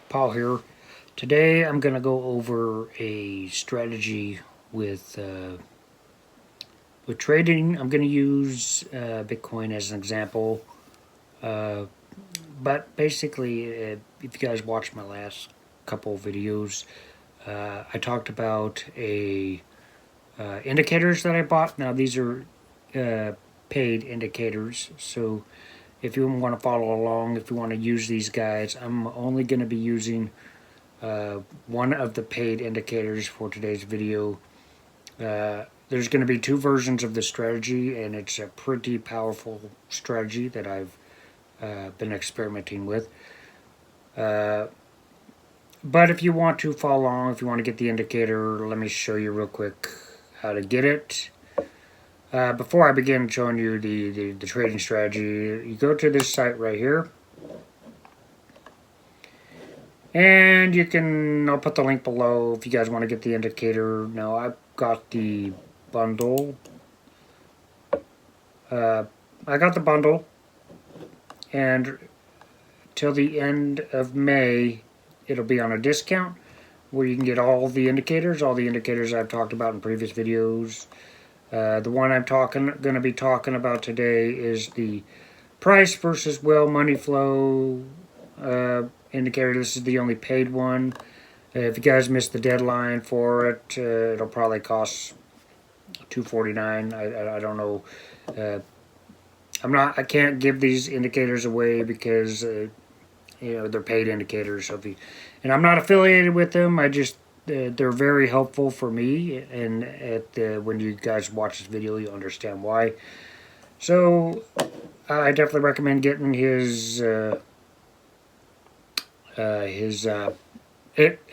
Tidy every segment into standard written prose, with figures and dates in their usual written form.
Paul here. Today I'm going to go over a strategy with trading. I'm going to use Bitcoin as an example. But basically, if you guys watched my last couple of videos, I talked about indicators that I bought. Now these are paid indicators, so if you want to follow along, if you want to use these guys, I'm only going to be using one of the paid indicators for today's video. There's going to be two versions of the strategy, and it's a pretty powerful strategy that I've been experimenting with. But if you want to follow along, if you want to get the indicator, let me show you real quick how to get it. Before I begin showing you the trading strategy, you go to this site right here. And you can, I'll put the link below if you guys want to get the indicator. Now I've got the bundle. I got the bundle. And till the end of May, it'll be on a discount where you can get all the indicators I've talked about in previous videos. The one I'm going to be talking about today is the price versus whale money flow indicator. This is the only paid one. If you guys missed the deadline for it, it'll probably cost $2.49. I don't know. I can't give these indicators away because they're paid indicators. So and I'm not affiliated with them. They're very helpful for me, and when you guys watch this video, you'll understand why. So I definitely recommend getting his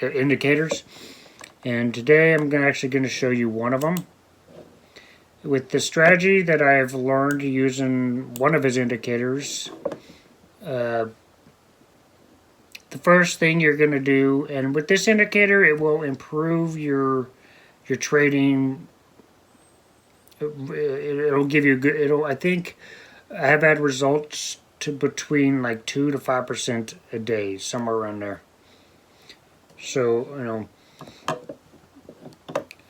indicators. And today I'm actually going to show you one of them. With the strategy that I've learned using one of his indicators, the first thing you're going to do, and with this indicator, it will improve your trading. It'll give you good. I think I have had results to between like 2 to 5% a day, somewhere around there. So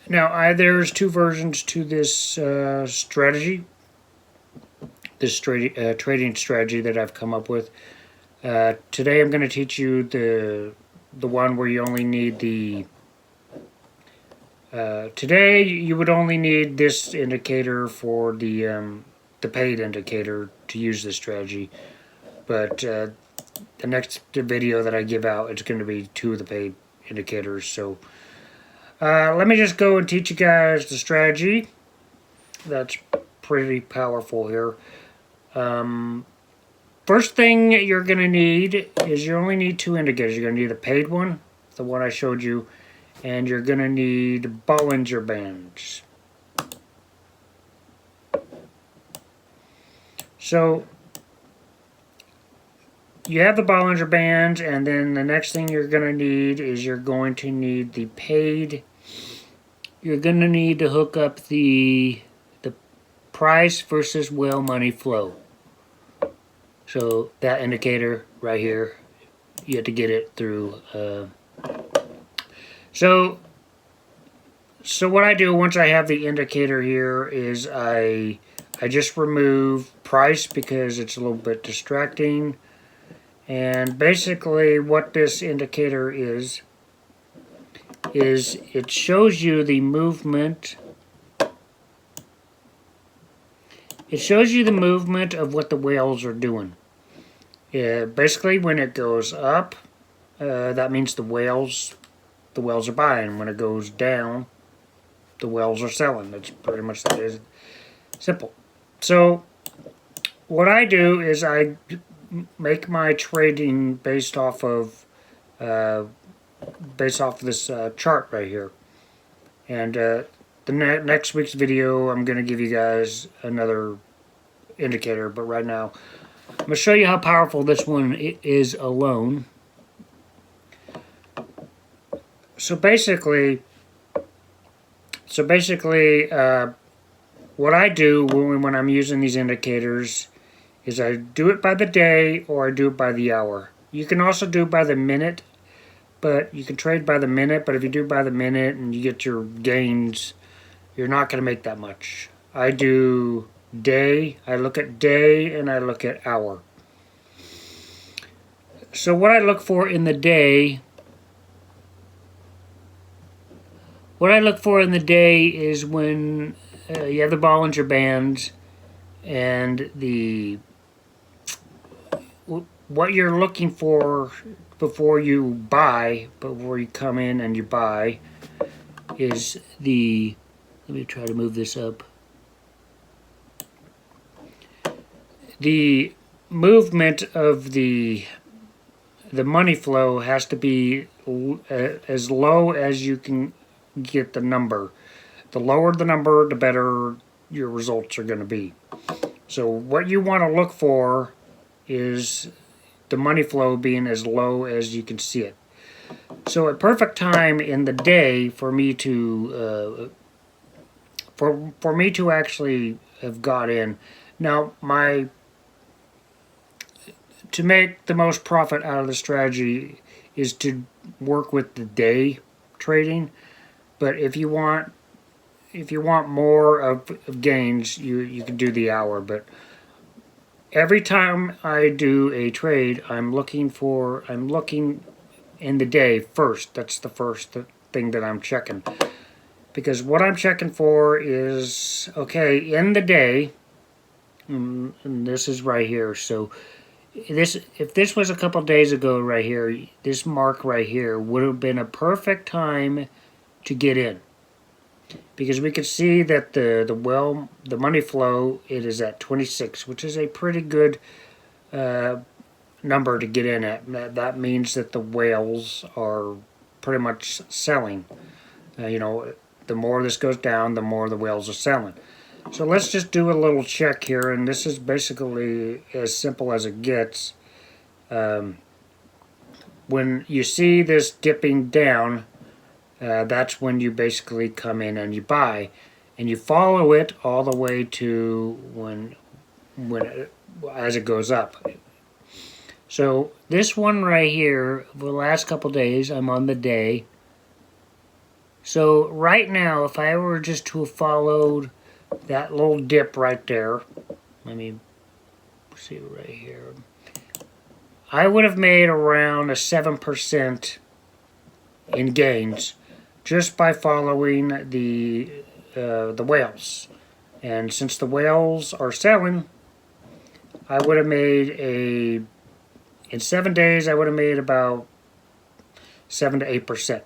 now there's two versions to this strategy. This trading strategy that I've come up with. Today I'm going to teach you the one where you only need today you would only need this indicator for the paid indicator to use this strategy. But the next video that I give out, it's going to be two of the paid indicators. So let me just go and teach you guys the strategy. That's pretty powerful here. First thing you're going to need is you only need two indicators. You're going to need the paid one, the one I showed you, and you're going to need Bollinger Bands. So you have the Bollinger Bands, and then the next thing you're going to need is you're going to need the paid. You're going to need to hook up the price versus whale money flow. So that indicator right here, you have to get it through. So what I do once I have the indicator here is I just remove price because it's a little bit distracting. And basically what this indicator is it shows you the movement. It shows you the movement of what the whales are doing. Basically, when it goes up, that means the whales are buying. When it goes down, the whales are selling. That's pretty much that is simple. So, what I do is I make my trading based off of this chart right here, and the next week's video, I'm going to give you guys another indicator, but right now, I'm going to show you how powerful this one is alone. So basically, what I do when I'm using these indicators is I do it by the day or I do it by the hour. You can also do by the minute, but you can trade by the minute. But if you do by the minute and you get your gains, you're not going to make that much. I do day. I look at day and I look at hour. So what I look for in the day, is when you have the Bollinger Bands and what you're looking for before you come in and you buy, is let me try to move this up. The movement of the money flow has to be as low as you can get the number. The lower the number, the better your results are going to be. So what you want to look for is the money flow being as low as you can see it. So a perfect time in the day for me to for me to actually have got in. Now to make the most profit out of the strategy is to work with the day trading. But if you want more of gains, you can do the hour. But every time I do a trade, I'm looking in the day first. That's the first thing that I'm checking. Because what I'm checking for is, okay, in the day, and this is right here. So if this was a couple days ago right here, this mark right here would have been a perfect time to get in. Because we could see that the money flow, it is at 26, which is a pretty good number to get in at. That means that the whales are pretty much selling. The more this goes down, the more the whales are selling. So let's just do a little check here, and this is basically as simple as it gets. When you see this dipping down, that's when you basically come in and you buy, and you follow it all the way to as it goes up. So this one right here, for the last couple days, I'm on the day. So right now, if I were just to have followed that little dip right there, let me see right here, I would have made around a 7% in gains just by following the whales. And since the whales are selling, I would have made in 7 days, I would have made about 7 to 8%.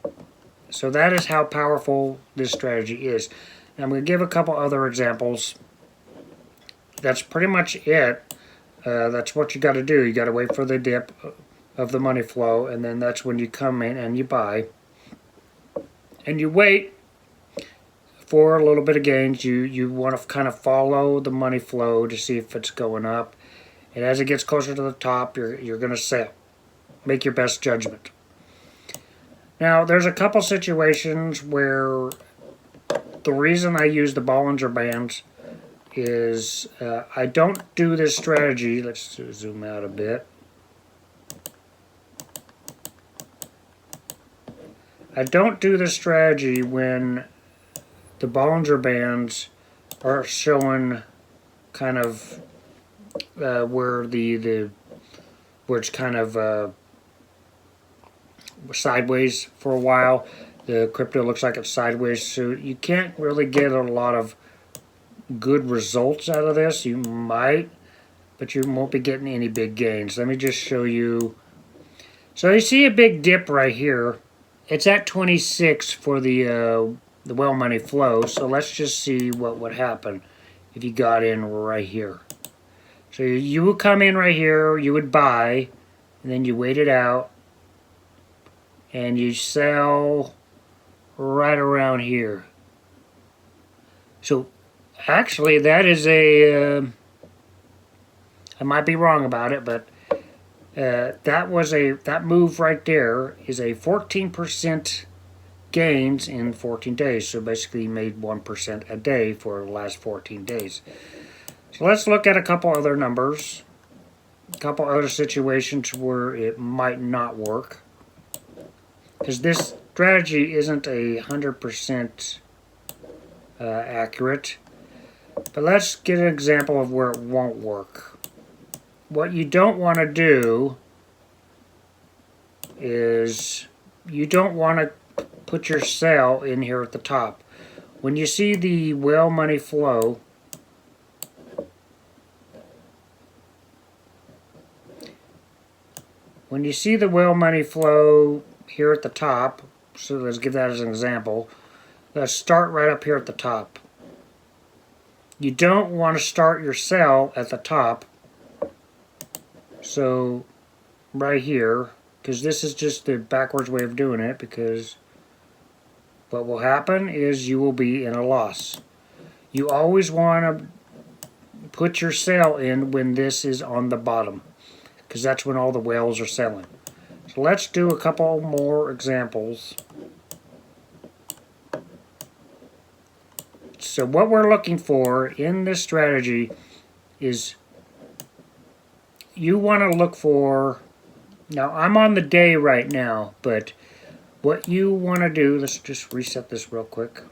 So that is how powerful this strategy is. And I'm going to give a couple other examples. That's pretty much it. That's what you got to do. You got to wait for the dip of the money flow, and then that's when you come in and you buy. And you wait for a little bit of gains. You want to kind of follow the money flow to see if it's going up. And as it gets closer to the top, you're going to sell. Make your best judgment. Now, there's a couple situations where the reason I use the Bollinger Bands is I don't do this strategy. Let's zoom out a bit. I don't do this strategy when the Bollinger Bands are showing kind of where it's kind of sideways for a while. The crypto looks like it's sideways, so you can't really get a lot of good results out of this. You might, but you won't be getting any big gains. Let me just show you. So you see a big dip right here. It's at 26 for the whale money flow. So let's just see what would happen if you got in right here. So you would come in right here, you would buy, and then you wait it out, and you sell right around here. So actually that is I might be wrong about it, but that move right there is a 14% gains in 14 days. So basically you made 1% a day for the last 14 days. So let's look at a couple other numbers. a couple other situations where it might not work, because this strategy isn't 100% accurate. But let's get an example of where it won't work. What you don't want to do is you don't want to put your sell in here at the top. When you see the whale money flow, here at the top, so let's give that as an example. Let's start right up here at the top. You don't want to start your sell at the top. So right here, because this is just the backwards way of doing it, because what will happen is you will be in a loss. You always want to put your sell in when this is on the bottom, because that's when all the whales are selling. So let's do a couple more examples. So what we're looking for in this strategy is you want to look for, now I'm on the day right now, but what you want to do, let's just reset this real quick.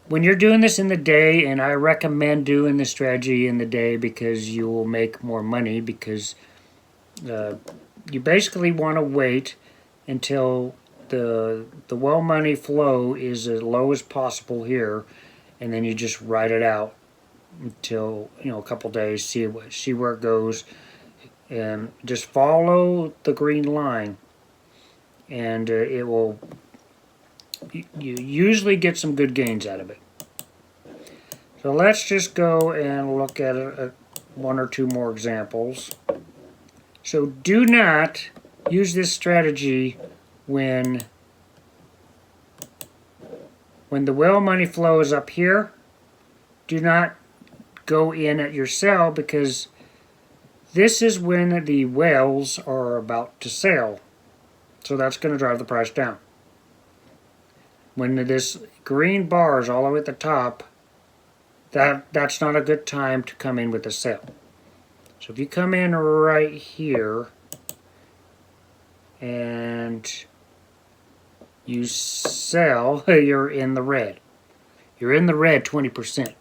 When you're doing this in the day, and I recommend doing this strategy in the day because you will make more money, because you basically want to wait until the well money flow is as low as possible here, and then you just ride it out until, you know, a couple days, see where it goes, and just follow the green line, and it will, you usually get some good gains out of it. So let's just go and look at one or two more examples. So do not use this strategy when the whale money flow is up here. Do not go in at your sell, because this is when the whales are about to sail. So that's going to drive the price down. When this green bar is all the way at the top, that's not a good time to come in with a sell. So if you come in right here and you sell, you're in the red. You're in the red 20%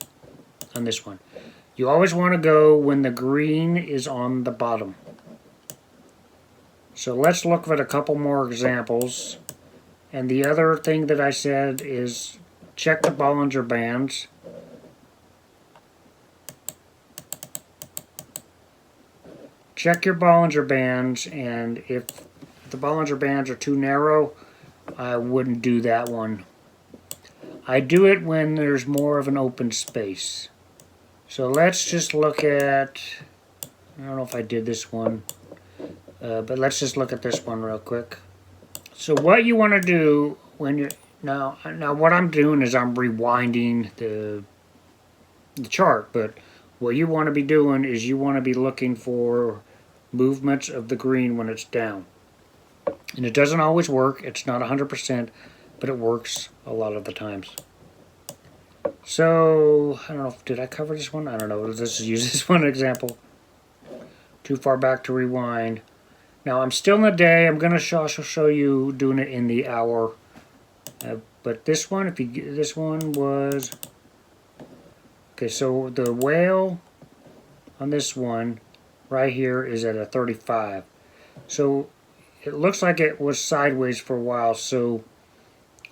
on this one. You always want to go when the green is on the bottom. So let's look at a couple more examples. And the other thing that I said is check the Bollinger Bands. Check your Bollinger Bands, and if the Bollinger Bands are too narrow, I wouldn't do that one. I do it when there's more of an open space. So let's just look at, I don't know if I did this one, but let's just look at this one real quick. So what you want to do when you're, now what I'm doing is I'm rewinding the chart, but what you want to be doing is you want to be looking for movements of the green when it's down. And it doesn't always work, it's not 100%, but it works a lot of the times. So, I don't know, did I cover this one? I don't know, let's just use this one example. Too far back to rewind. Now I'm still in the day, I'm going to also show you doing it in the hour. But this one, this one was, okay, so the whale on this one right here is at a 35. So it looks like it was sideways for a while, so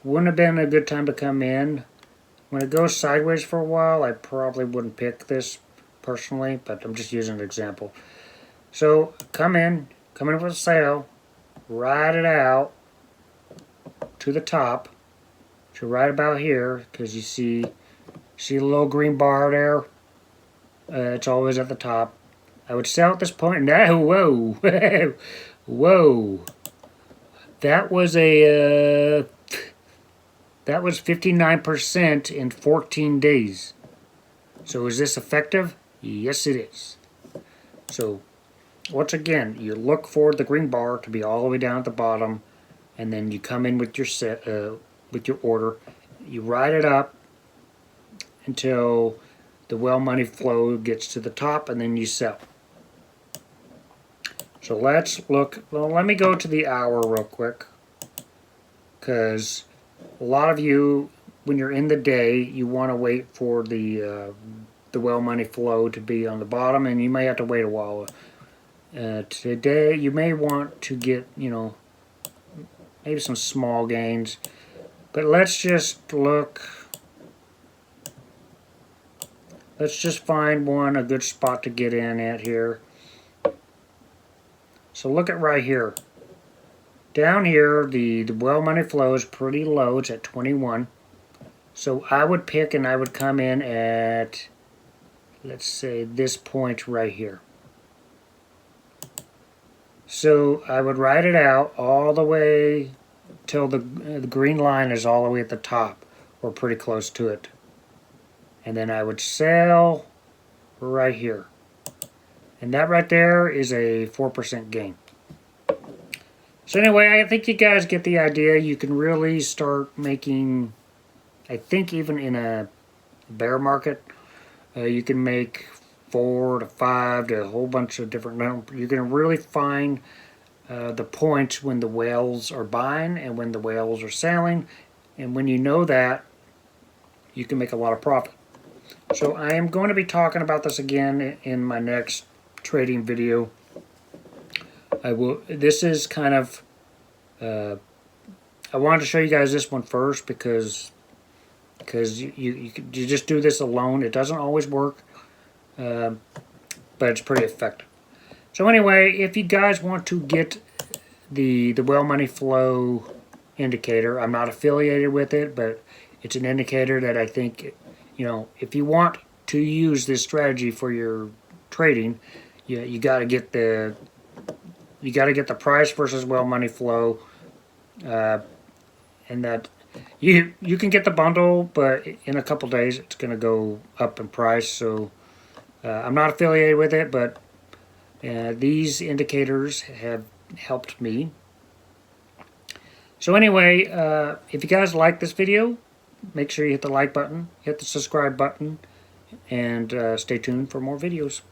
wouldn't have been a good time to come in. When it goes sideways for a while, I probably wouldn't pick this personally, but I'm just using an example. So come in with a sale, ride it out to the top, so right about here, because you see the little green bar there, it's always at the top. I would sell at this point. No, whoa, whoa, that was 59% in 14 days. So is this effective? Yes, it is. So once again, you look for the green bar to be all the way down at the bottom, and then you come in with your with your order. You ride it up until the well money flow gets to the top, and then you sell. So let's look. Well, let me go to the hour real quick, because a lot of you, when you're in the day, you want to wait for the well money flow to be on the bottom, and you may have to wait a while. Today, you may want to get, you know, maybe some small gains, but let's just look. Let's just find a good spot to get in at here. So look at right here. Down here, the well money flow is pretty low. It's at 21. So I would pick and I would come in at, let's say, this point right here. So I would ride it out all the way till the green line is all the way at the top, or pretty close to it. And then I would sell right here. And that right there is a 4% gain. So anyway, I think you guys get the idea. You can really start making, I think even in a bear market, you can make 4 to 5 to a whole bunch of different numbers. You can really find the points when the whales are buying and when the whales are selling. And when you know that, you can make a lot of profit. So I am going to be talking about this again in my next trading video. This is kind of, I wanted to show you guys this one first because you just do this alone. It doesn't always work, but it's pretty effective. So anyway, if you guys want to get the well money flow indicator, I'm not affiliated with it, but it's an indicator that I think, you know, if you want to use this strategy for your trading, you got to get the price versus well money flow, and that you can get the bundle, but in a couple days it's going to go up in price. So I'm not affiliated with it, but these indicators have helped me. So anyway, if you guys like this video, make sure you hit the like button, hit the subscribe button, and stay tuned for more videos.